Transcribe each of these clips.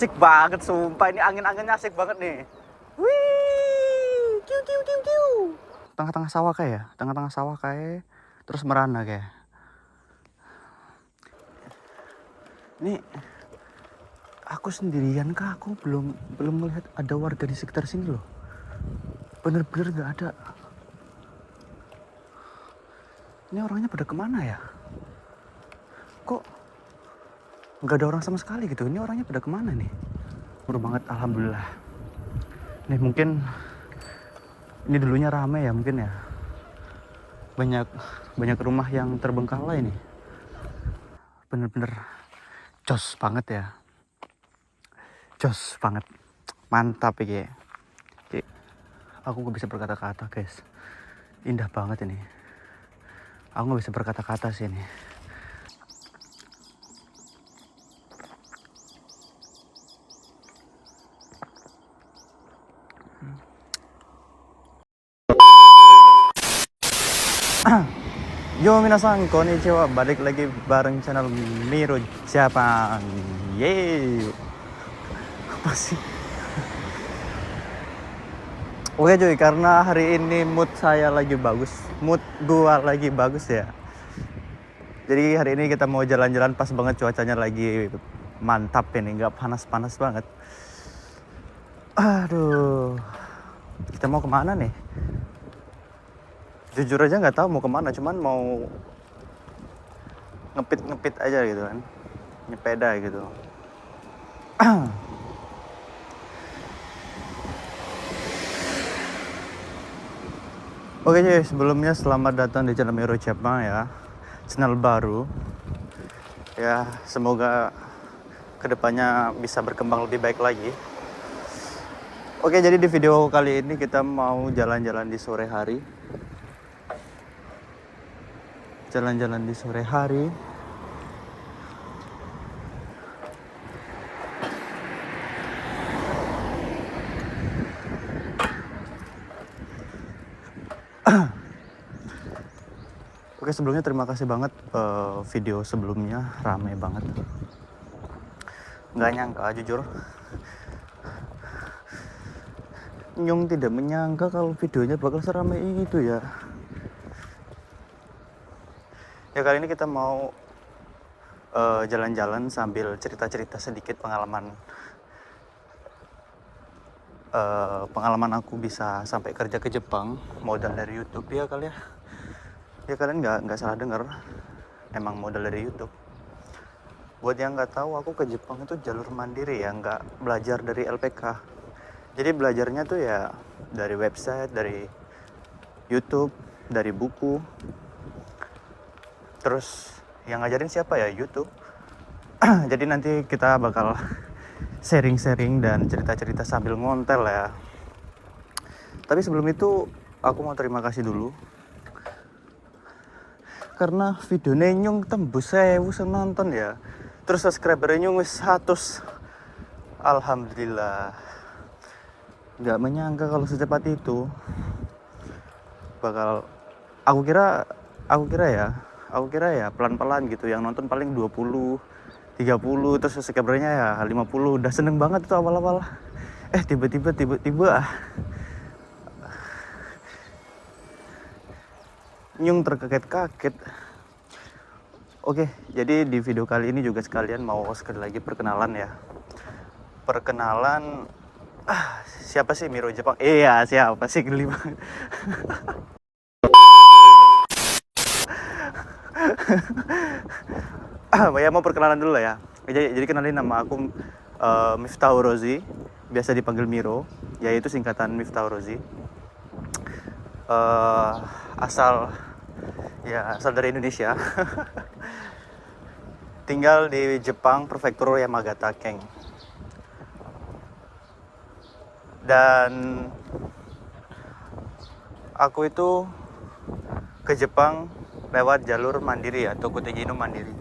Asik banget sumpah, ini angin-anginnya asik banget nih. Wih, kiu kiu kiu kiu. Tengah-tengah sawah kayak ya, tengah-tengah sawah kayak terus merana kayak. Ini aku sendirian kah? Aku belum melihat ada warga di sekitar sini loh. Bener-bener nggak ada. Ini orangnya pada kemana ya? Kok nggak ada orang sama sekali gitu? Ini orangnya pada kemana nih? Murah banget, alhamdulillah. Nih mungkin ini dulunya rame ya mungkin ya. Banyak rumah yang terbengkalai nih. Bener-bener jos banget ya. Jos banget. Mantap ya. Aku gak bisa berkata-kata guys. Indah banget ini. Aku gak bisa berkata-kata sih ini. Yo minasan, konnichiwa. Balik lagi bareng channel Miro Japan. Yeay. Apa sih? Oke cuy, karena hari ini mood saya lagi bagus. Mood gua lagi bagus ya. Jadi hari ini kita mau jalan-jalan, pas banget cuacanya lagi mantap ini, nggak panas-panas banget. Aduh, kita mau kemana nih? Jujur aja nggak tahu mau kemana, cuman mau ngepit aja gitu kan, nyepeda gitu. Oke cuy, sebelumnya selamat datang di channel Miro Japan ya, channel baru. Ya semoga kedepannya bisa berkembang lebih baik lagi. Oke, jadi di video kali ini kita mau jalan-jalan di sore hari. Jalan-jalan di sore hari. Oke, sebelumnya terima kasih banget, video sebelumnya rame banget. Nggak nyangka jujur. Nyung tidak menyangka kalau videonya bakal seramai itu ya. Ya kali ini kita mau jalan-jalan sambil cerita-cerita sedikit pengalaman aku bisa sampai kerja ke Jepang modal dari YouTube ya kali ya. Ya kalian nggak salah dengar, emang modal dari YouTube. Buat yang nggak tahu, aku ke Jepang itu jalur mandiri ya, nggak belajar dari LPK. Jadi belajarnya tuh ya dari website, dari YouTube, dari buku. Terus yang ngajarin siapa ya? YouTube. Jadi nanti kita bakal sharing-sharing dan cerita-cerita sambil ngontel ya. Tapi sebelum itu aku mau terima kasih dulu, karena video nyung tembus 1000 nonton ya. Terus subscriber nyung wis 100. Alhamdulillah. Gak menyangka kalau secepat itu bakal, aku kira ya pelan-pelan gitu, yang nonton paling 20, 30, terus subscribernya ya 50. Udah seneng banget itu awal-awal. Tiba-tiba nyung terkaget-kaget. Oke, jadi di video kali ini juga sekalian mau sekali lagi perkenalan ya. Siapa sih Miro Jepang? Iya, siapa sih, geli banget. Ya mau perkenalan dulu lah ya. Jadi kenalin, nama aku Miftahul Rozi, biasa dipanggil Miro, yaitu singkatan Miftahul Rozi. Asal dari Indonesia. Tinggal di Jepang, prefektur Yamagata, Keng. Dan aku itu ke Jepang lewat jalur mandiri ya, Tokuteji no mandiri.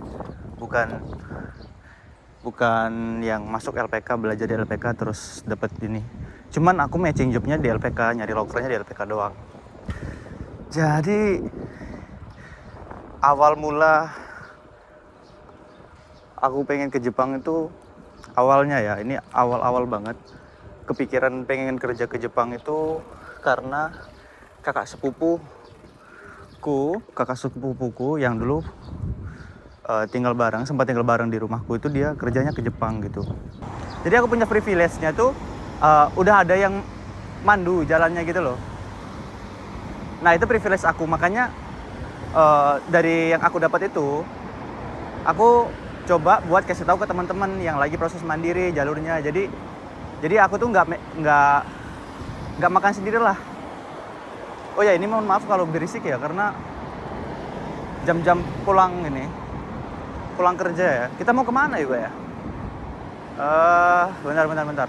Bukan yang masuk LPK, belajar di LPK terus dapat ini. Cuman aku matching jobnya di LPK, nyari lokernya di LPK doang. Jadi awal mula aku pengen ke Jepang itu awalnya ya, ini awal-awal banget kepikiran pengen kerja ke Jepang itu karena kakak sepupuku yang dulu sempat tinggal bareng di rumahku itu, dia kerjanya ke Jepang gitu. Jadi aku punya privilege-nya tuh udah ada yang mandu jalannya gitu loh. Nah itu privilege aku, makanya dari yang aku dapat itu aku coba buat kasih tahu ke teman-teman yang lagi proses mandiri jalurnya. Jadi aku tuh nggak makan sendiri lah. Oh ya, ini mohon maaf kalau berisik ya, karena jam-jam pulang kerja ya. Kita mau kemana juga ya? Bentar.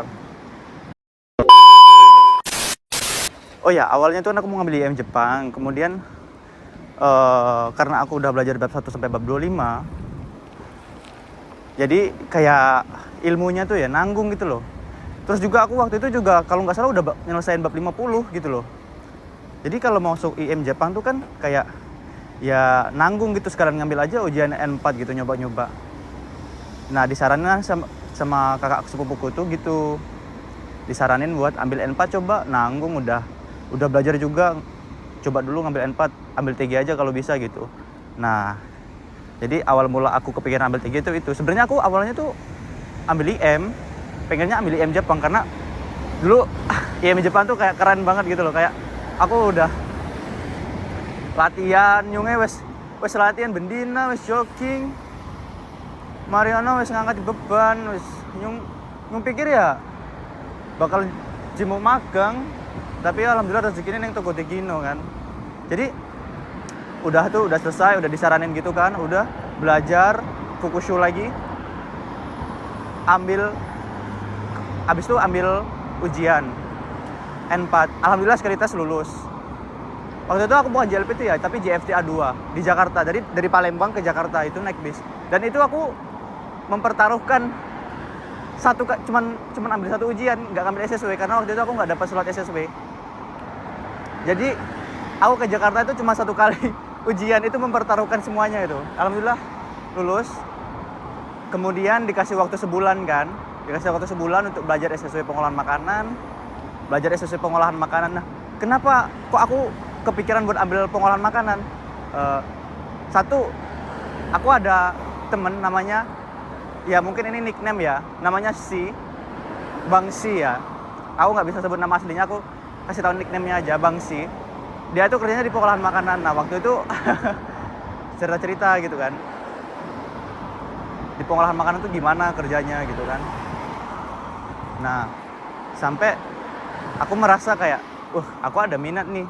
Oh ya, awalnya tuh aku mau ngambil IM Jepang, kemudian karena aku udah belajar bab 1 sampai bab 25, jadi kayak ilmunya tuh ya nanggung gitu loh. Terus juga aku waktu itu juga kalau nggak salah udah nyelesain bab 50 gitu loh. Jadi kalau mau masuk IM Jepang tuh kan kayak ya nanggung gitu, sekalian ngambil aja ujian N4 gitu, nyoba-nyoba. Nah disaranin sama kakak sepupuku tuh gitu, disaranin buat ambil N4, coba nanggung udah belajar juga, coba dulu ngambil N4, ambil TG aja kalau bisa gitu. Nah jadi awal mula aku kepikiran ambil TG itu sebenarnya aku awalnya tuh ambil IM, pengennya ambil IM Jepang karena dulu IM Jepang tuh kayak keren banget gitu loh. Kayak aku udah latihan nyunge wes latihan bendina, wes jogging, Mariana wes ngangkat beban, wes nyung pikir ya bakal jimu magang, tapi alhamdulillah rezekinya neng toko Tegino kan. Jadi udah selesai, udah disaranin gitu kan, udah belajar Fukushu lagi, abis itu ambil ujian N4, alhamdulillah sekali tes lulus. Waktu itu aku bukan JLPT ya, tapi JFT A2 di Jakarta. Dari Palembang ke Jakarta itu naik bis. Dan itu aku mempertaruhkan cuman ambil satu ujian, nggak ambil SSW karena waktu itu aku nggak dapat slot SSW. Jadi aku ke Jakarta itu cuma 1 kali ujian, itu mempertaruhkan semuanya itu. Alhamdulillah lulus. Kemudian dikasih waktu sebulan untuk belajar SSW pengolahan makanan. Nah, kenapa kok aku kepikiran buat ambil pengolahan makanan? Satu, aku ada temen namanya, ya mungkin ini nickname ya, namanya Bang Si ya. Aku nggak bisa sebut nama aslinya, aku kasih tahu nickname-nya aja, Bang Si. Dia tuh kerjanya di pengolahan makanan. Nah waktu itu cerita gitu kan, di pengolahan makanan tuh gimana kerjanya gitu kan. Nah sampai aku merasa kayak aku ada minat nih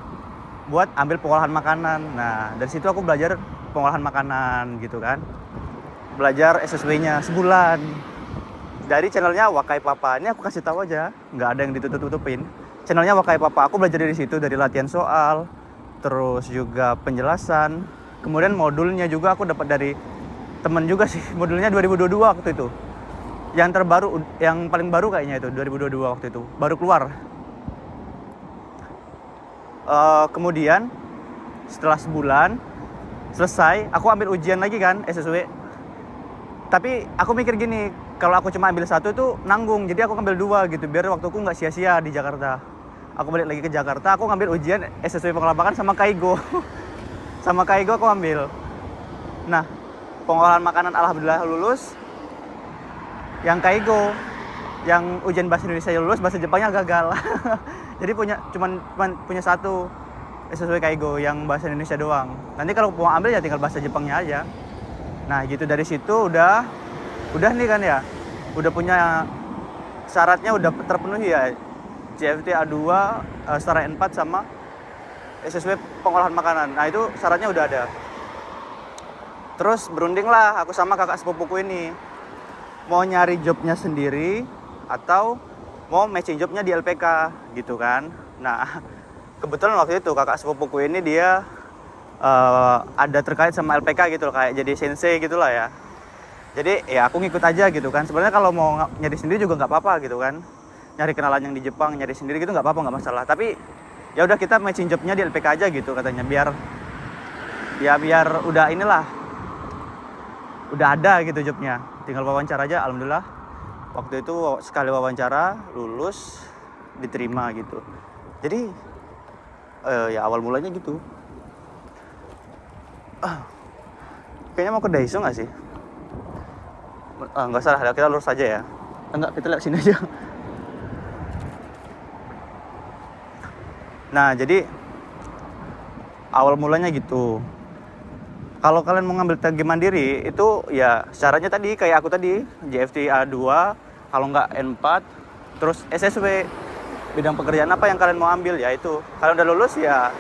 buat ambil pengolahan makanan. Nah dari situ aku belajar pengolahan makanan gitu kan, belajar SSW-nya sebulan dari channelnya Wakai Papa. Ini aku kasih tahu aja, nggak ada yang ditutup-tutupin. Channelnya Wakai Papa, aku belajar dari situ, dari latihan soal, terus juga penjelasan. Kemudian modulnya juga aku dapat dari temen juga sih. Modulnya 2022 waktu itu. Yang terbaru, yang paling baru kayaknya itu 2022 waktu itu, baru keluar. Kemudian setelah sebulan selesai, aku ambil ujian lagi kan SSW. Tapi aku mikir gini, kalau aku cuma ambil 1 itu nanggung, jadi aku ambil 2 gitu, biar waktuku nggak sia-sia di Jakarta. Aku balik lagi ke Jakarta, aku ngambil ujian SSW pengolahan makanan sama Kaigo. Sama Kaigo aku ambil. Nah, pengolahan makanan alhamdulillah lulus. Yang Kaigo, yang ujian bahasa Indonesia lulus, bahasa Jepangnya gagal. Jadi cuman punya 1 SSW Kaigo yang bahasa Indonesia doang. Nanti kalau mau ambil ya tinggal bahasa Jepangnya aja. Nah gitu, dari situ udah nih kan ya, udah punya syaratnya, udah terpenuhi ya, JFT A2, setara N4 sama SSW pengolahan makanan. Nah itu syaratnya udah ada. Terus berunding lah aku sama kakak sepupuku ini, mau nyari jobnya sendiri atau mau matching jobnya di LPK gitu kan. Nah kebetulan waktu itu kakak sepupuku ini dia ada terkait sama LPK gitu loh, kayak jadi sensei gitulah ya. Jadi ya aku ngikut aja gitu kan. Sebenarnya kalau mau nyari sendiri juga nggak apa-apa gitu kan, nyari kenalan yang di Jepang, nyari sendiri gitu nggak apa-apa, nggak masalah. Tapi ya udah, kita matching jobnya di LPK aja gitu katanya, biar udah ada gitu jobnya, tinggal wawancara aja. Alhamdulillah waktu itu sekali wawancara lulus diterima gitu. Jadi ya awal mulanya gitu. Kayaknya mau ke Daiso nggak sih? Nggak salah, kita lurus aja ya. Enggak, kita lihat sini aja. Nah, jadi awal mulanya gitu. Kalau kalian mau ngambil TG Mandiri itu ya syaratnya tadi kayak aku tadi, JFT A2, kalau nggak N4, terus SSW. Bidang pekerjaan apa yang kalian mau ambil ya itu. Kalau udah lulus ya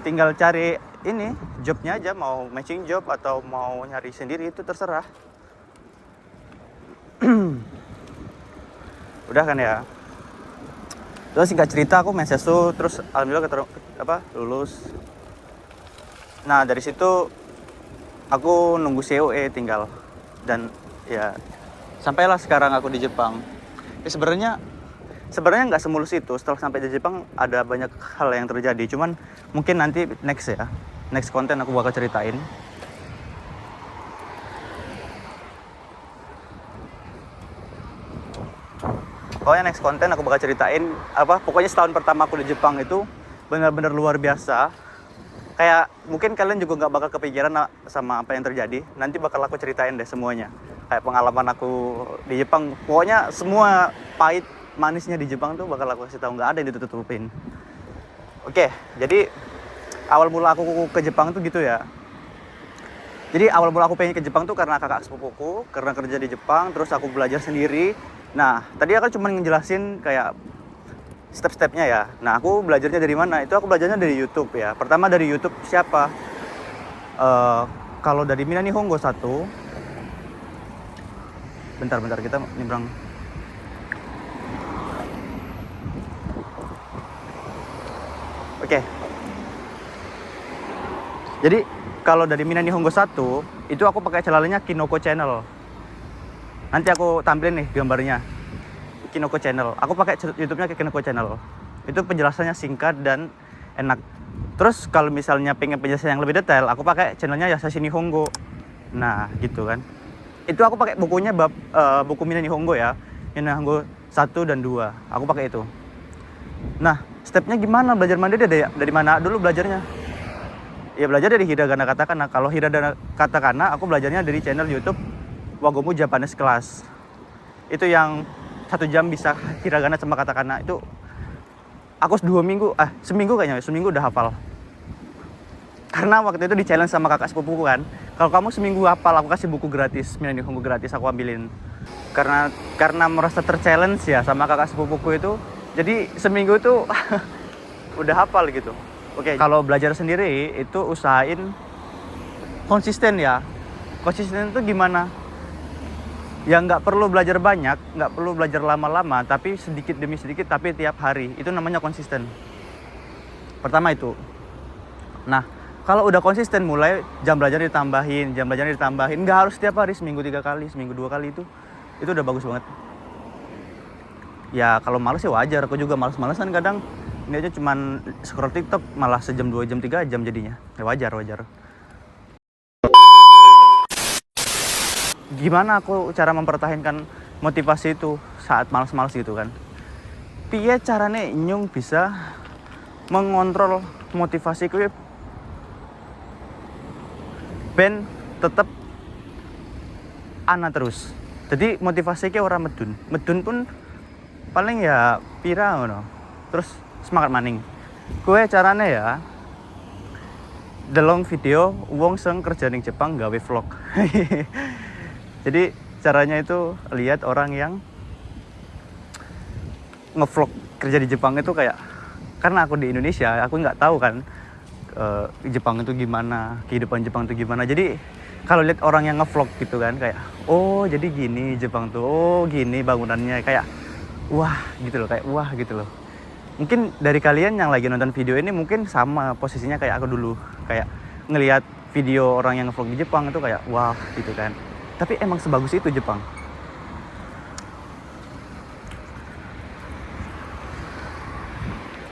tinggal cari ini jobnya aja, mau matching job atau mau nyari sendiri itu terserah. Udah kan ya. Terus singkat cerita aku main sesu, terus alhamdulillah lulus. Nah dari situ aku nunggu COE tinggal, dan ya sampailah sekarang aku di Jepang. Sebenarnya nggak semulus itu. Setelah sampai di Jepang ada banyak hal yang terjadi, cuman mungkin nanti next konten aku bakal ceritain. Pokoknya next konten aku bakal ceritain pokoknya setahun pertama aku di Jepang itu benar-benar luar biasa. Kayak mungkin kalian juga nggak bakal kepikiran sama apa yang terjadi. Nanti bakal aku ceritain deh semuanya. Kayak pengalaman aku di Jepang. Pokoknya semua pahit manisnya di Jepang tuh bakal aku kasih tahu, nggak ada yang ditutup-tutupin. Oke, jadi awal mula aku ke Jepang tuh gitu ya. Jadi awal mula aku pengen ke Jepang tuh karena kakak sepupuku, karena kerja di Jepang, terus aku belajar sendiri. Nah, tadi aku cuma ngejelasin kayak step-stepnya ya. Nah, aku belajarnya dari mana? Itu aku belajarnya dari YouTube ya. Pertama dari YouTube siapa? Kalau dari Mina Nihongo 1. Bentar kita nyebrang. Oke. Jadi kalau dari Mina Nihongo 1 itu aku pakai channelnya Kinoko Channel. Nanti aku tampilin nih gambarnya. Kinoko Channel. Aku pakai YouTube-nya ke Kinoko Channel. Itu penjelasannya singkat dan enak. Terus kalau misalnya pengen penjelasan yang lebih detail, aku pakai channelnya Yasashi Nihongo. Nah, gitu kan. Itu aku pakai bukunya buku Mina Nihongo ya. Mina Nihongo 1 dan 2. Aku pakai itu. Nah, stepnya gimana belajar mandiri dari mana dulu belajarnya? Ya belajar dari hiragana katakana. Kalau hiragana katakana aku belajarnya dari channel YouTube Wagomu Japanese Class. Itu yang 1 jam bisa hiragana sama katakana. Itu aku seminggu udah hafal. Karena waktu itu di challenge sama kakak sepupuku kan, kalau kamu seminggu hafal aku kasih buku gratis, Mina Nihongo gratis, aku ambilin. Karena merasa terchallenge ya sama kakak sepupuku itu, jadi seminggu itu udah hafal gitu. Oke, kalau belajar sendiri itu usahain konsisten ya. Konsisten itu gimana? Ya nggak perlu belajar banyak, nggak perlu belajar lama-lama, tapi sedikit demi sedikit, tapi tiap hari. Itu namanya konsisten. Pertama itu. Nah, kalau udah konsisten mulai jam belajar ditambahin. Nggak harus setiap hari, seminggu 3 kali, seminggu 2 kali itu udah bagus banget. Ya kalau males ya wajar, aku juga males-malesan kadang. Ini aja cuman scroll TikTok malah sejam, 2 jam, 3 jam jadinya. Ya wajar. Gimana aku cara mempertahankan motivasi itu saat malas-malas gitu kan? Piye carane nyung bisa mengontrol motivasiku ben tetep ana terus. Jadi motivasinya orang medun pun paling ya pira ngono. Terus semangat maning. Kue carane ya delong video wong sing kerja ning Jepang gawe vlog. Jadi caranya itu lihat orang yang ngevlog kerja di Jepang itu kayak, karena aku di Indonesia aku nggak tahu kan Jepang itu gimana, kehidupan Jepang itu gimana. Jadi kalau lihat orang yang ngevlog gitu kan kayak, oh jadi gini Jepang tuh, oh gini bangunannya, kayak wah gitu loh. Mungkin dari kalian yang lagi nonton video ini mungkin sama posisinya kayak aku dulu, kayak ngelihat video orang yang ngevlog di Jepang itu kayak wah gitu kan. Tapi emang sebagus itu Jepang.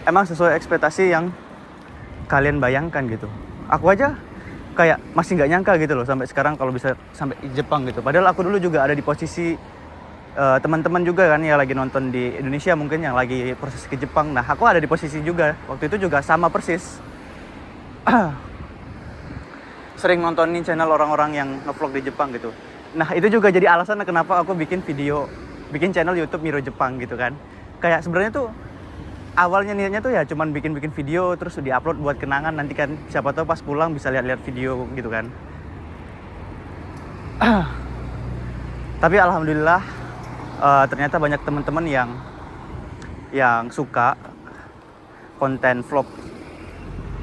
Emang sesuai ekspektasi yang kalian bayangkan gitu. Aku aja kayak masih nggak nyangka gitu loh sampai sekarang kalau bisa sampai Jepang gitu. Padahal aku dulu juga ada di posisi teman-teman juga kan yang lagi nonton di Indonesia mungkin yang lagi proses ke Jepang. Nah aku ada di posisi juga waktu itu juga sama persis. Sering nontonin channel orang-orang yang ngevlog di Jepang gitu. Nah itu juga jadi alasan kenapa aku bikin channel YouTube Miro Jepang gitu kan. Kayak sebenarnya tuh awalnya niatnya tuh ya cuman bikin video terus diupload buat kenangan, nanti kan siapa tahu pas pulang bisa lihat-lihat video gitu kan. Tapi alhamdulillah ternyata banyak teman-teman yang suka konten vlog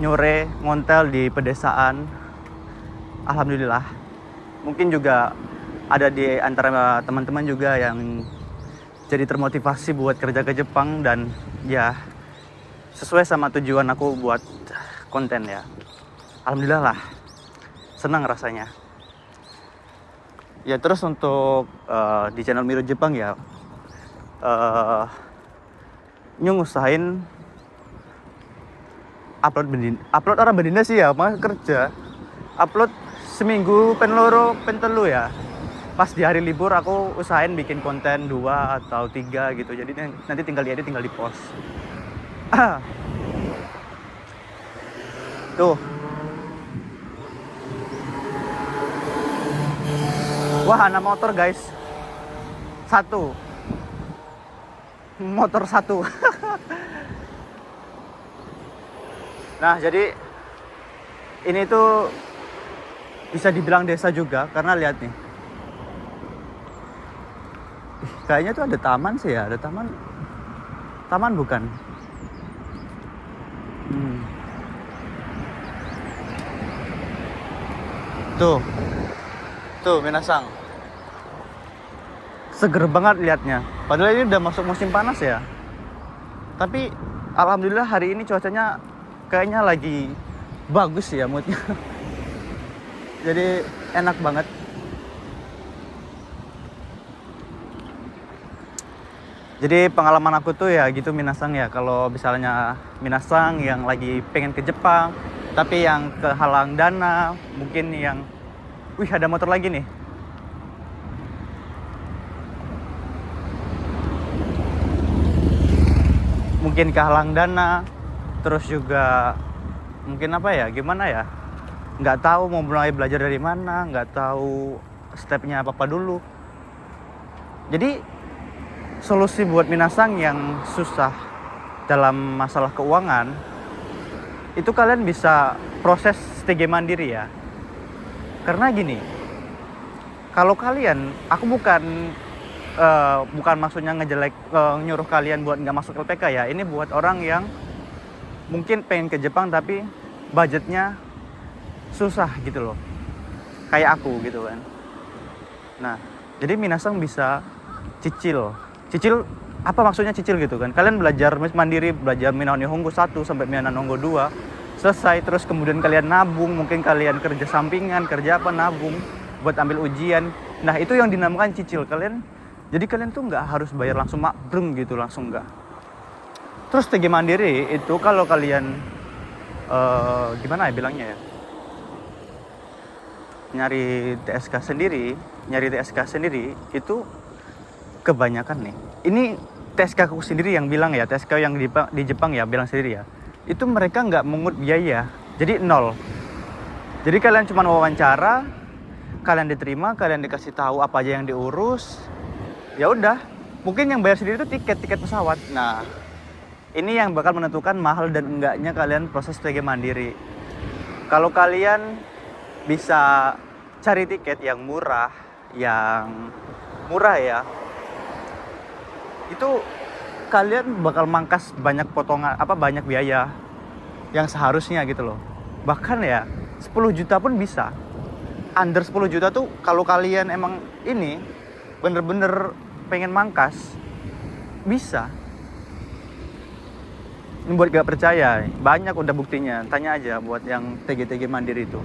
nyore ngontel di pedesaan. Alhamdulillah. Mungkin juga ada di antara teman-teman juga yang jadi termotivasi buat kerja ke Jepang dan ya sesuai sama tujuan aku buat konten ya. Alhamdulillah lah. Senang rasanya. Ya terus untuk di channel Miro Jepang ya nyusahin upload orang bendina sih ya, mah kerja upload seminggu penloro pentelu ya. Pas di hari libur aku usahain bikin konten 2 atau 3 gitu, jadi nanti tinggal diedit, tinggal dipost. Tuh. Wah, anak motor guys. 1. Motor 1. Nah, jadi ini tuh bisa dibilang desa juga karena lihat nih. Kayaknya tuh ada taman sih ya, ada taman. Taman bukan? Tuh Minasang. Seger banget liatnya. Padahal ini udah masuk musim panas ya. Tapi alhamdulillah hari ini cuacanya kayaknya lagi bagus ya moodnya. Jadi enak banget. Jadi pengalaman aku tuh ya gitu Minasang ya. Kalau misalnya Minasang yang lagi pengen ke Jepang tapi yang kehalang dana, mungkin yang ada motor lagi nih. Mungkin kehalang dana, terus juga mungkin apa ya, gimana ya, nggak tahu mau mulai belajar dari mana, nggak tahu stepnya apa dulu. Jadi solusi buat Minasang yang susah dalam masalah keuangan itu kalian bisa proses STG mandiri ya. Karena gini, kalau kalian, aku bukan maksudnya ngejelek nyuruh kalian buat nggak masuk LPK ya. Ini buat orang yang mungkin pengen ke Jepang tapi budgetnya susah gitu loh, kayak aku gitu kan. Nah, jadi Minasang bisa cicil apa maksudnya cicil gitu kan. Kalian belajar mandiri, belajar Minano Nihongo 1 sampai Minano Nihongo 2 selesai, terus kemudian kalian nabung, mungkin kalian kerja sampingan, kerja apa, nabung buat ambil ujian. Nah itu yang dinamakan cicil kalian. Jadi kalian tuh nggak harus bayar langsung makbrung gitu, langsung nggak. Terus TG mandiri itu kalau kalian gimana ya bilangnya ya, nyari TSK sendiri itu kebanyakan nih. Ini TSK aku sendiri yang bilang ya, TSK yang di Jepang ya bilang sendiri ya. Itu mereka nggak mengut biaya, jadi 0. Jadi kalian cuma wawancara, kalian diterima, kalian dikasih tahu apa aja yang diurus. Ya udah, mungkin yang bayar sendiri itu tiket pesawat. Nah, ini yang bakal menentukan mahal dan enggaknya kalian proses TG mandiri. Kalau kalian bisa cari tiket yang murah ya, itu kalian bakal mangkas banyak potongan, banyak biaya yang seharusnya gitu loh. Bahkan ya 10 juta pun bisa. Under 10 juta tuh kalau kalian emang ini bener-bener pengen mangkas, bisa. Ini buat gak percaya, banyak udah buktinya. Tanya aja buat yang TG mandiri itu.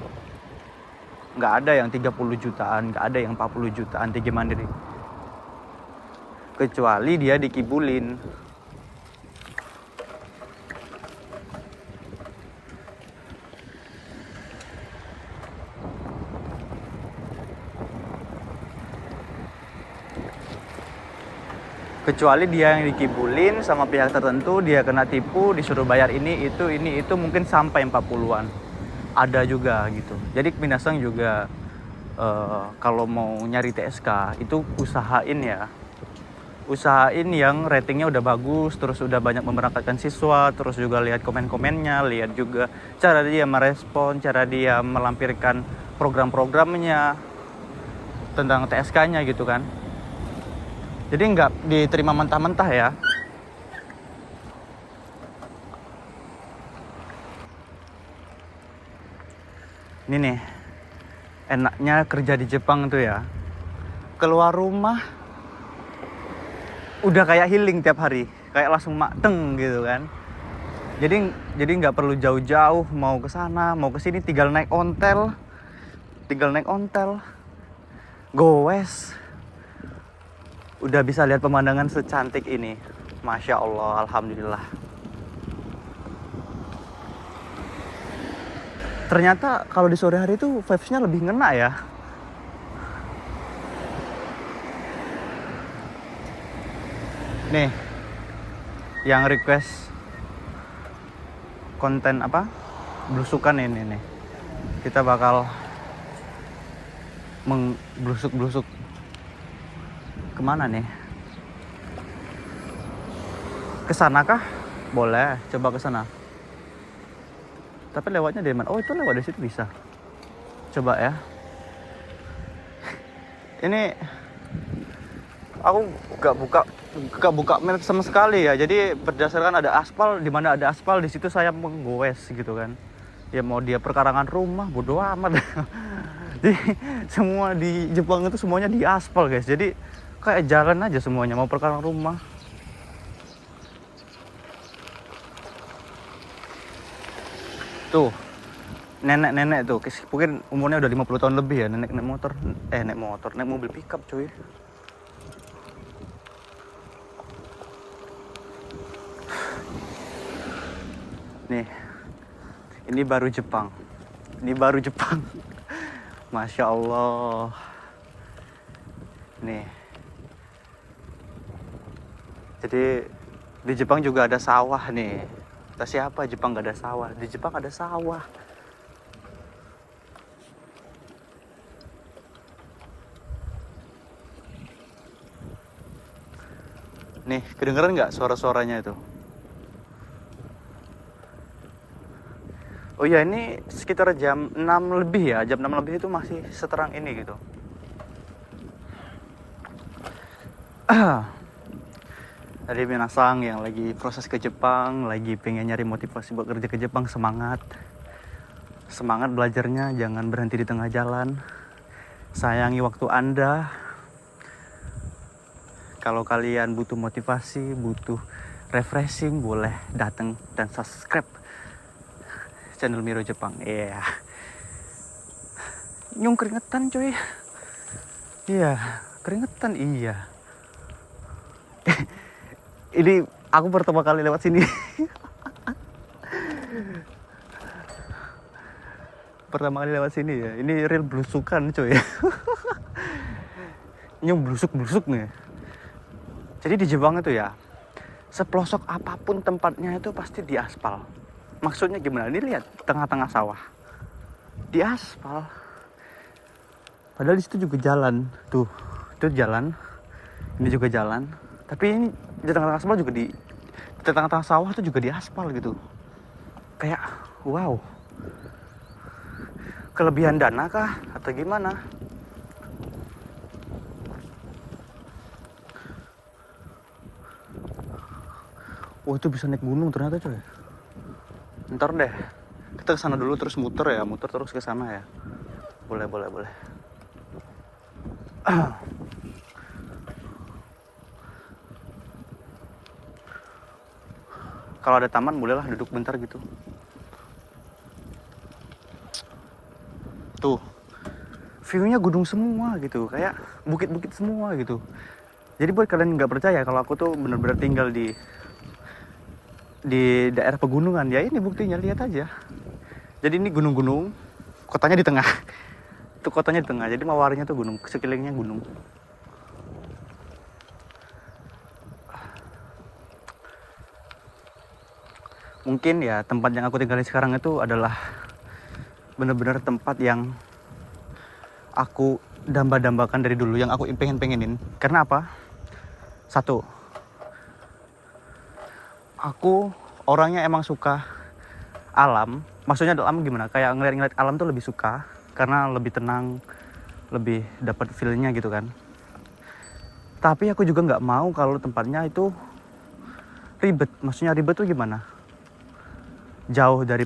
Gak ada yang 30 jutaan, gak ada yang 40 jutaan TG mandiri. Kecuali dia dikibulin. Kecuali dia yang dikibulin sama pihak tertentu, dia kena tipu, disuruh bayar ini itu mungkin sampai 40-an. Ada juga gitu. Jadi Minasang juga kalau mau nyari TSK itu usahain yang ratingnya udah bagus, terus udah banyak memberangkatkan siswa, terus juga lihat komen-komennya, lihat juga cara dia merespon, cara dia melampirkan program-programnya tentang TSK-nya gitu kan. Jadi nggak diterima mentah-mentah ya. Ini nih, enaknya kerja di Jepang tuh ya, keluar rumah udah kayak healing tiap hari, kayak langsung mateng gitu kan. Jadi nggak perlu jauh-jauh mau ke sana, mau ke sini, tinggal naik ontel, goes, udah bisa lihat pemandangan secantik ini. Masya Allah, alhamdulillah. Ternyata kalau di sore hari itu vibes-nya lebih ngena ya. Nih, yang request konten apa? Blusukan ini nih. Kita bakal mengblusuk-blusuk kemana nih? Kesana kah? Boleh, coba kesana. Tapi lewatnya dari mana? Oh, itu lewat dari situ bisa. Coba ya. Ini aku gak buka map sama sekali ya. Jadi berdasarkan ada aspal, di mana ada aspal di situ saya menggoes gitu kan. Ya mau dia perkarangan rumah, bodo amat. Jadi semua di Jepang itu semuanya di aspal guys. Jadi kayak jalan aja semuanya, mau perkarangan rumah. Tuh, nenek-nenek tuh, mungkin umurnya udah 50 tahun lebih ya, naik mobil pickup cuy. Nih, ini baru Jepang. Masya Allah. Nih. Jadi di Jepang juga ada sawah nih. Kata siapa Jepang gak ada sawah? Di Jepang ada sawah. Nih, kedengeran nggak suara-suaranya itu? Oh iya, ini sekitar jam 6 lebih ya. Jam 6 lebih itu masih seterang ini gitu. Tadi Minasang yang lagi proses ke Jepang, lagi pengen nyari motivasi buat kerja ke Jepang, semangat belajarnya, jangan berhenti di tengah jalan. Sayangi waktu Anda. Kalau kalian butuh motivasi, butuh refreshing, boleh datang dan subscribe channel Miro Jepang. Iya. Nyung keringetan coy. Iya, keringetan iya. Ini aku pertama kali lewat sini. Ya. Ini real blusukan coy. Nyung blusuk nih. Jadi di Jepang itu ya, sepelosok apapun tempatnya itu pasti diaspal. Maksudnya gimana? Ini lihat tengah-tengah sawah, diaspal. Padahal di situ juga jalan. Tuh, itu jalan. Ini juga jalan. Tapi ini di tengah-tengah sawah juga di tengah-tengah sawah itu juga diaspal gitu. Kayak wow. Kelebihan dana kah atau gimana? Oh, itu bisa naik gunung ternyata coy. Ntar deh, kita kesana dulu terus muter terus ke sana ya. Boleh. Kalau ada taman bolehlah duduk bentar gitu. Tuh, view-nya gunung semua gitu, kayak bukit-bukit semua gitu. Jadi buat kalian nggak percaya kalau aku tuh benar-benar tinggal di daerah pegunungan, ya ini buktinya, lihat aja. Jadi ini gunung-gunung, kotanya di tengah. Itu kotanya di tengah, jadi mawarinya tuh gunung, sekelilingnya gunung. Mungkin ya tempat yang aku tinggalin sekarang itu adalah bener-bener tempat yang aku damba-dambakan dari dulu, yang aku pengenin. Karena apa? Satu, aku orangnya emang suka alam. Maksudnya alam gimana? Kayak ngeliat alam tuh lebih suka karena lebih tenang, lebih dapat feel-nya gitu kan. Tapi aku juga nggak mau kalau tempatnya itu ribet. Maksudnya ribet tuh gimana? Jauh dari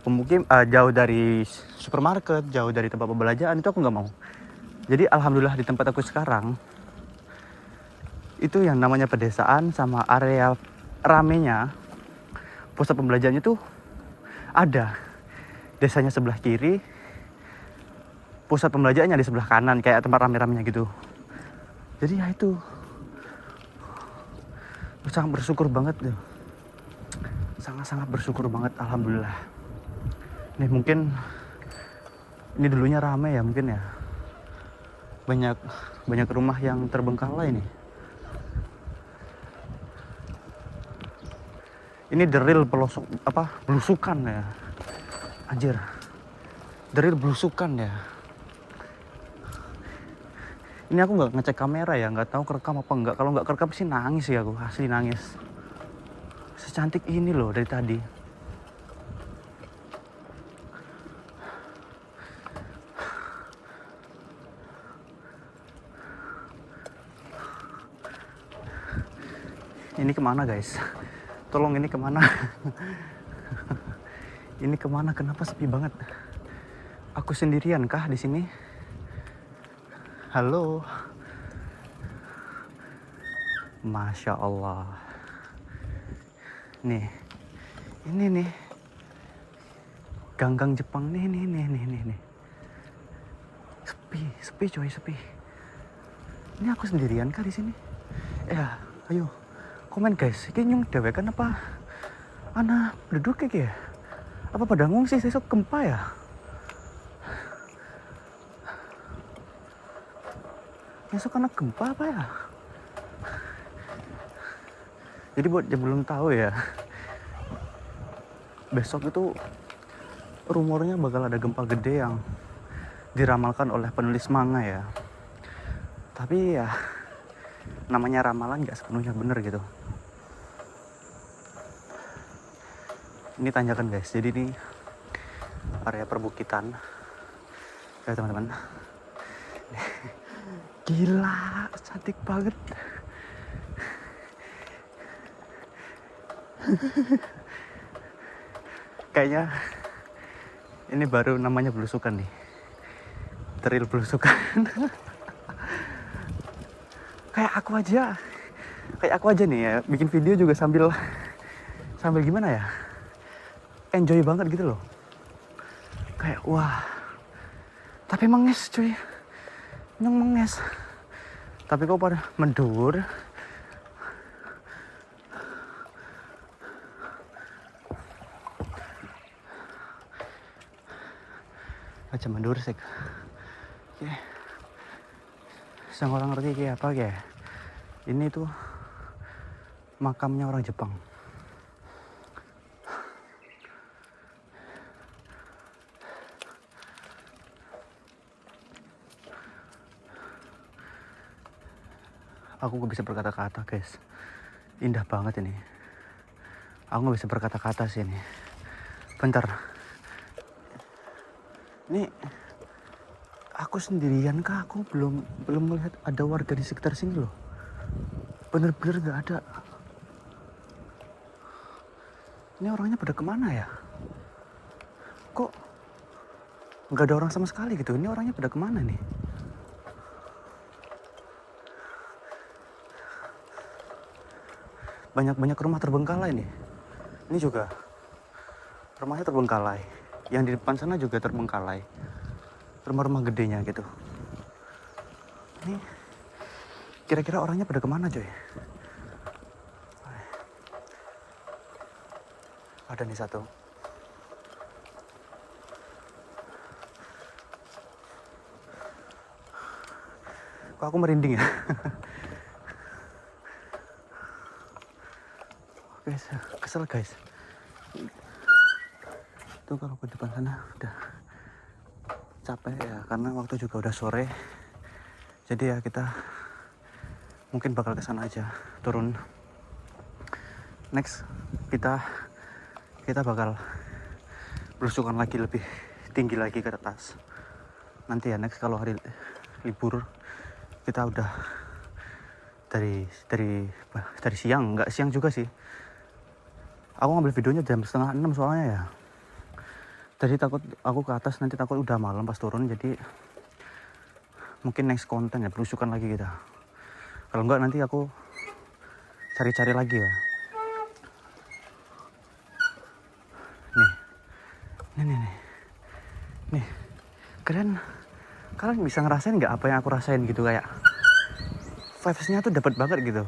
jauh dari supermarket, jauh dari tempat pembelanjaan, itu aku nggak mau. Jadi alhamdulillah di tempat aku sekarang itu yang namanya pedesaan sama area ramenya pusat pembelanjaannya tuh ada. Desanya sebelah kiri, pusat pembelanjaannya di sebelah kanan, kayak tempat rame-ramenya gitu. Jadi ya itu sangat bersyukur banget tuh. Sangat-sangat bersyukur banget, alhamdulillah. Nih mungkin ini dulunya rame ya, mungkin ya. Banyak rumah yang terbengkalai nih. Ini the real belusukan ya. Anjir. The real belusukan ya. Ini aku nggak ngecek kamera ya, nggak tahu kerekam apa enggak. Kalau nggak kerekam sih nangis ya aku, asli nangis. Secantik ini loh dari tadi. Ini kemana guys? Tolong ini kemana? Ini kemana? Kenapa sepi banget? Aku sendirian kah di sini? Halo. Masya Allah. Nih. Ini nih. Gang-gang Jepang nih. Sepi coy, sepi. Ini aku sendirian kah di sini? Ya, ayo. Komen guys, ini nyung dewek kan apa? Anak duduk kayak ya? Apa pada ngungsi sesok gempa ya? Besok anak gempa apa ya? Jadi buat yang belum tahu ya, besok itu rumornya bakal ada gempa gede yang diramalkan oleh penulis manga ya. Tapi ya namanya ramalan nggak sepenuhnya bener gitu. Ini tanjakan guys, jadi ini area perbukitan ya teman-teman. Gila, cantik banget. Kayaknya ini baru namanya belusukan nih. Teril belusukan. Kayak aku aja nih ya, bikin video juga sambil gimana ya? Enjoy banget gitu loh. Kayak wah. Tapi menges cuy. Nyong menges. Tapi kok pada mendur. Aja mendur sih. Oke. Sang orang ngerti kayak apa kayak. Ini tuh makamnya orang Jepang. Aku gak bisa berkata-kata guys. Indah banget ini. Aku gak bisa berkata-kata sih ini. Bentar. Ini aku sendirian kah? Aku belum melihat ada warga di sekitar sini loh. Bener-bener gak ada. Ini orangnya pada kemana ya? Kok gak ada orang sama sekali gitu? Ini orangnya pada kemana nih? Banyak rumah terbengkalai nih. Ini juga rumahnya terbengkalai. Yang di depan sana juga terbengkalai. Rumah-rumah gedenya gitu. Ini kira-kira orangnya pada kemana coy? Ada nih satu. Kok aku merinding ya? Guys, kesel guys. Tuh kalau ke depan sana udah capek ya, karena waktu juga udah sore. Jadi ya kita mungkin bakal ke sana aja, turun. Next kita bakal belusukan lagi lebih tinggi lagi ke atas. Nanti ya next kalau hari libur kita udah dari siang, nggak siang juga sih. Aku ngambil videonya jam 5:30 soalnya ya. Jadi takut aku ke atas nanti takut udah malam pas turun, jadi mungkin next konten ya belusukan lagi kita. Kalau enggak nanti aku cari-cari lagi ya. Nih. Kalian bisa ngerasain nggak apa yang aku rasain gitu, kayak vibes-nya tuh dapat banget gitu.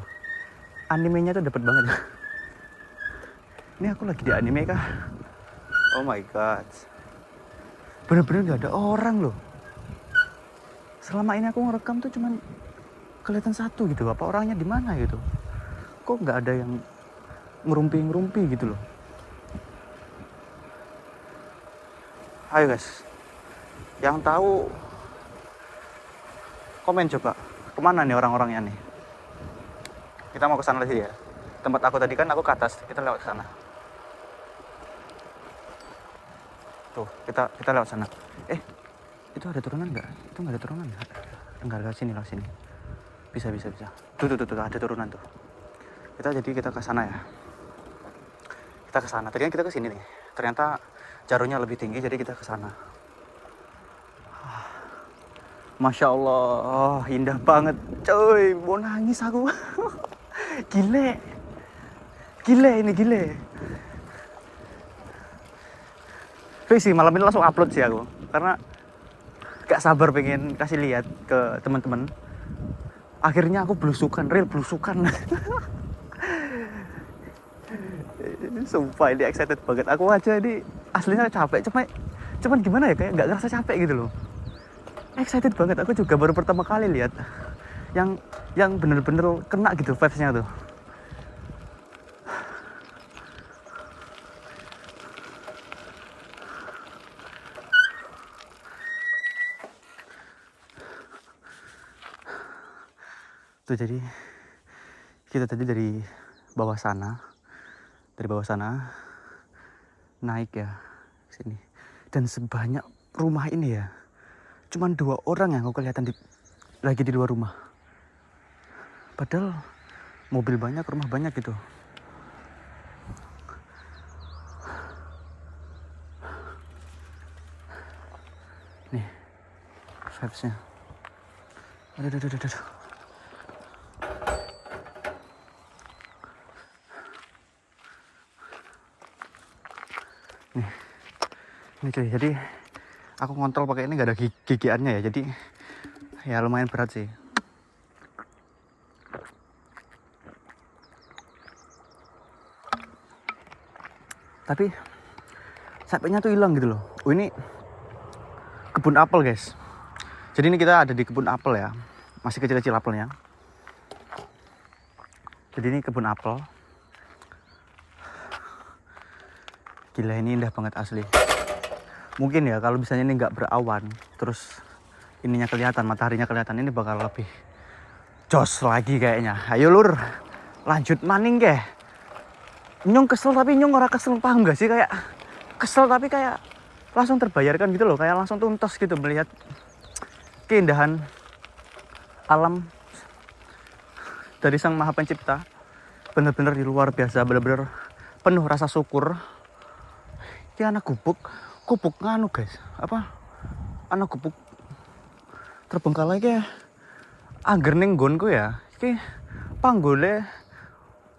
Animenya tuh dapat banget. Ini aku lagi di anime kah? Oh my god. Bener-bener gak ada orang loh. Selama ini aku ngerekam tuh cuman kelihatan satu gitu. Apa orangnya di mana gitu? Kok nggak ada yang ngerumpi gitu loh. Ayo guys, yang tahu komen coba. Kemana nih orang-orangnya nih? Kita mau ke sana lagi ya. Tempat aku tadi kan aku ke atas, kita lewat sana. Tuh, kita lewat sana. Itu ada turunan nggak? Itu nggak ada turunan nggak? Enggak, lewat sini. Bisa. Tuh, ada turunan tuh. Kita ke sana ya. Kita ke sana. Tadi kan kita ke sini nih. Ternyata jalurnya lebih tinggi, jadi kita ke sana. Masya Allah, indah banget, coy. Mau nangis aku. Gile ini. Sih malam ini langsung upload sih aku, karena gak sabar pengen kasih lihat ke teman-teman. Akhirnya aku real belusukan. Sumpah ini excited banget. Aku aja ini aslinya capek, cuman gimana ya, kayak gak ngerasa capek gitu loh. Excited banget. Aku juga baru pertama kali lihat yang bener-bener kena gitu vibes-nya tuh. Tuh jadi kita tadi dari bawah sana naik ya ke sini, dan sebanyak rumah ini ya cuman 2 orang yang aku kelihatan lagi di luar rumah, padahal mobil banyak, rumah banyak gitu. Nih vibes-nya. Aduh. Ini cuy, jadi aku ngontrol pakai ini nggak ada gigiannya ya, jadi ya lumayan berat sih. Tapi capeknya tuh hilang gitu loh. Ini kebun apel guys. Jadi ini kita ada di kebun apel ya, masih kecil-kecil apelnya. Jadi ini kebun apel. Gila, ini indah banget asli. Mungkin ya kalau misalnya ini nggak berawan, terus ininya kelihatan, mataharinya kelihatan, ini bakal lebih jos lagi kayaknya. Ayo lur, lanjut maning ke. Nyong kesel tapi nyong ora kesel, paham gak sih? Kayak kesel tapi kayak langsung terbayarkan gitu loh, kayak langsung tuntas gitu melihat keindahan alam dari Sang Maha Pencipta. Bener-bener di luar biasa, bener-bener penuh rasa syukur. Ini anak gubuk nganu guys, anak gubuk terbengkalai ke angger ning nggonku ya. Iki panggole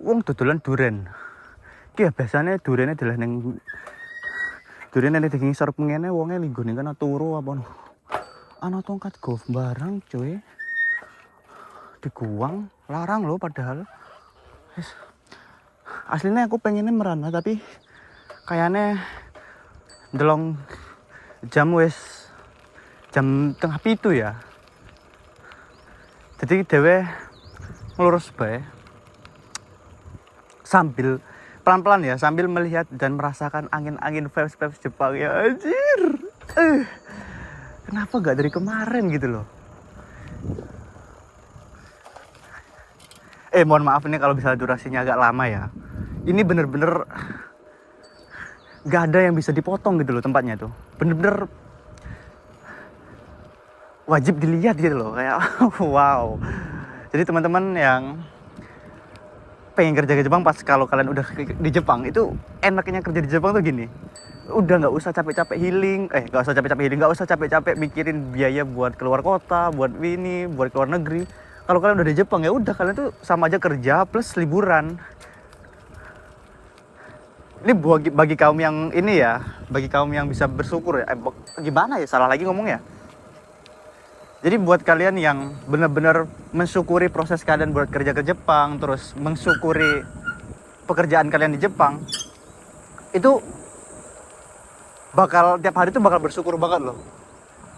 wong dodolan duren. Iki ya biasane durene adalah ning durene ning ngisor pengene wonge linggone kana turu apa ana tongkat golf barang cuy. Diguang larang loh padahal. Aslinya aku pengennya merana tapi kayaknya ndelong jam 6:30 ya. Jadi dewe ngelurus bae sambil pelan-pelan ya, sambil melihat dan merasakan angin-angin vibes Jepang ya, anjir. Kenapa nggak dari kemarin gitu loh? Mohon maaf ini kalau misalnya durasinya agak lama ya. Ini bener-bener nggak ada yang bisa dipotong gitu loh tempatnya tuh. Bener-bener wajib dilihat gitu loh, kayak wow. Jadi teman-teman yang pengen kerja ke Jepang, pas kalau kalian udah di Jepang itu enaknya kerja di Jepang tuh gini, udah nggak usah capek-capek healing, nggak usah capek-capek mikirin biaya buat keluar kota, buat keluar negeri. Kalau kalian udah di Jepang ya udah, kalian tuh sama aja kerja plus liburan. Ini bagi kaum yang ini ya, bagi kaum yang bisa bersyukur ya. Gimana ya, salah lagi ngomongnya. Jadi buat kalian yang benar-benar mensyukuri proses kalian buat kerja ke Jepang, terus mensyukuri pekerjaan kalian di Jepang, itu bakal tiap hari tuh bakal bersyukur banget loh.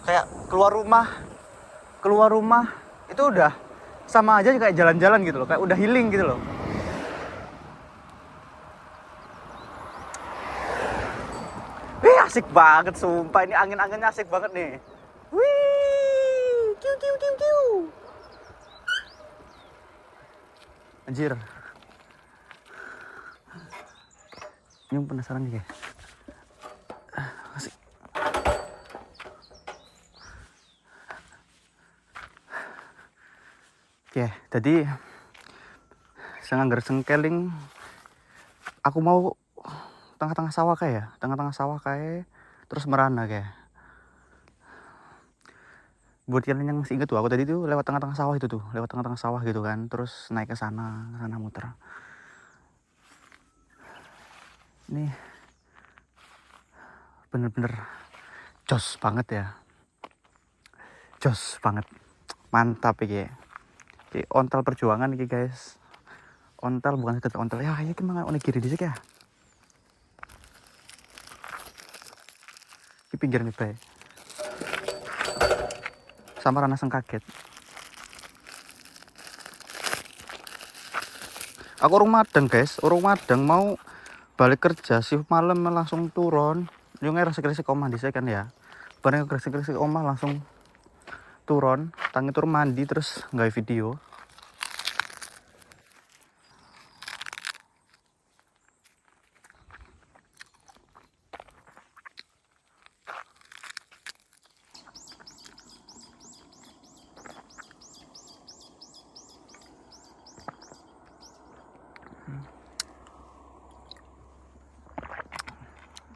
Kayak keluar rumah itu udah sama aja kayak jalan-jalan gitu loh, kayak udah healing gitu loh. Asik banget sumpah, ini angin-anginnya asik banget nih. Wih, kiu. Anjir. Ini penasaran nih kayak. Asik. Oke, tadi senganggar sengkeling aku mau tengah-tengah sawah kayak terus merana kayak. Buat kalian yang masih inget tuh, aku tadi tuh lewat tengah-tengah sawah gitu kan, terus naik ke sana muter. Ini bener-bener jos banget ya, mantap ya. Oke, ontel perjuangan nih guys, ontel bukan sekedar ontel ya, ini gimana onigiri dhisik ya. Di pinggir nih bae. Sama Rana kaget. Aku urung madang guys, mau balik kerja shift malam langsung turun. Yo ngeresek-resek omah dhisik kan ya. Bareng gresek-gresek omah langsung turun mandi terus nggawe video.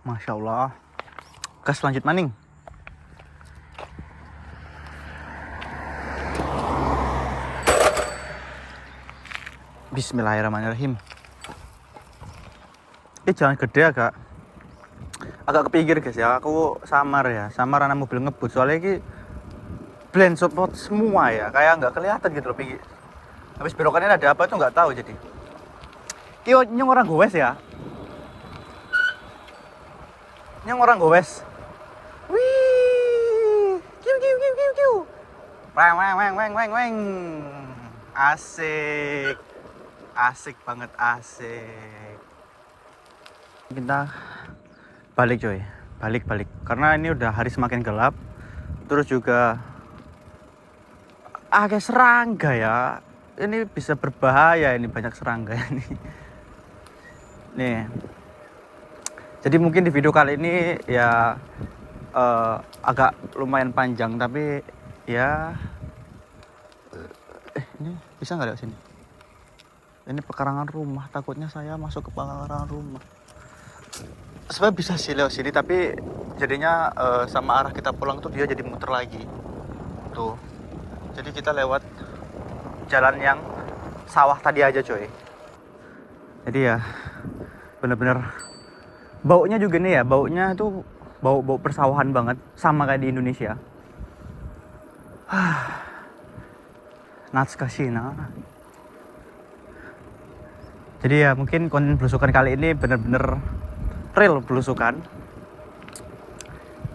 Masya Allah. Gas lanjut maning. Bismillahirrahmanirrahim. Jangan gede, agak kepinggir guys ya. Aku samar anak mobil ngebut, soalnya ini blind spot semua ya, kayak nggak kelihatan gitu loh pinggir. Habis belokannya ada apa tuh nggak tahu. Jadi nyong orang gowes ya. Nyong orang gowes. Wih, kiu. Weng. Asik banget, asik. Kita balik coy, balik. Karena ini udah hari semakin gelap. Terus juga kayak serangga ya. Ini bisa berbahaya, ini banyak serangga ini. Nih. Jadi mungkin di video kali ini ya agak lumayan panjang, tapi ya ini bisa nggak lewat sini? Ini pekarangan rumah, takutnya saya masuk ke pekarangan rumah. Sebenarnya bisa sih lewat sini, tapi jadinya sama arah kita pulang tuh dia jadi muter lagi. Tuh. Jadi kita lewat jalan yang sawah tadi aja coy. Jadi ya bener-bener baunya juga nih ya, baunya tuh bau persawahan banget, sama kayak di Indonesia. Natsukashi. Jadi ya mungkin konten belusukan kali ini bener-bener real belusukan.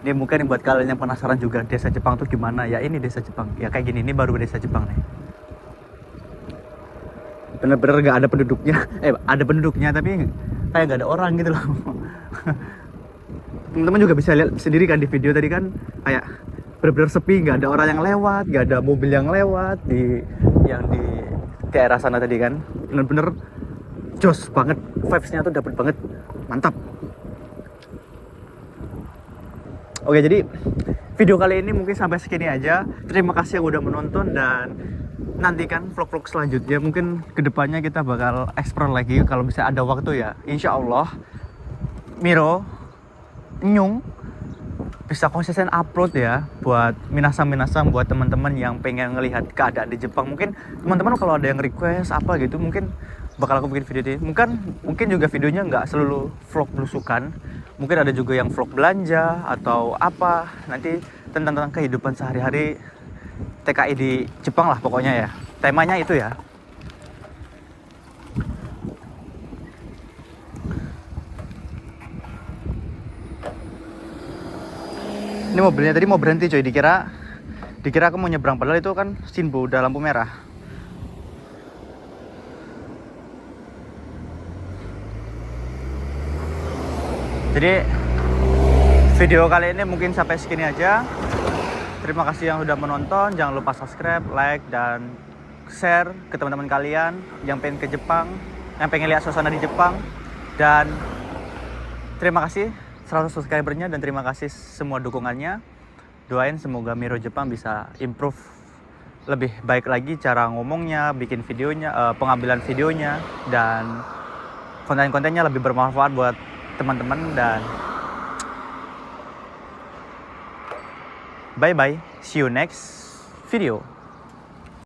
Ini mungkin buat kalian yang penasaran juga desa Jepang tuh gimana ya, ini desa Jepang ya kayak gini, ini baru desa Jepang nih. Bener-bener gak ada penduduknya, ada penduduknya tapi kayak nggak ada orang gitu loh. Teman-teman juga bisa lihat sendiri kan di video tadi kan, kayak benar-benar sepi, nggak ada orang yang lewat, nggak ada mobil yang lewat di daerah sana tadi kan. Bener-bener jos banget, vibes-nya tuh dapet banget, mantap. Oke, jadi video kali ini mungkin sampai segini aja. Terima kasih yang udah menonton, dan nantikan vlog-vlog selanjutnya. Mungkin kedepannya kita bakal explore lagi kalau bisa ada waktu ya. Insya Allah Miro Nyung bisa konsisten upload ya, buat minasang buat teman-teman yang pengen ngelihat keadaan di Jepang. Mungkin teman-teman kalau ada yang request apa gitu, mungkin bakal aku bikin video ini. Mungkin juga videonya nggak selalu vlog belusukan, mungkin ada juga yang vlog belanja atau apa, nanti tentang kehidupan sehari-hari TKI di Jepang lah pokoknya ya, temanya itu ya. Ini mobilnya tadi mau berhenti coy, dikira aku mau nyebrang, padahal itu kan Shinbu udah lampu merah. Jadi video kali ini mungkin sampai segini aja. Terima kasih yang sudah menonton. Jangan lupa subscribe, like, dan share ke teman-teman kalian yang pengen ke Jepang, yang pengen lihat suasana di Jepang. Dan terima kasih 100 subscribernya, dan terima kasih semua dukungannya. Doain semoga Miro Jepang bisa improve lebih baik lagi cara ngomongnya, bikin videonya, pengambilan videonya, dan konten-kontennya lebih bermanfaat buat teman-teman. Dan bye bye, see you next video.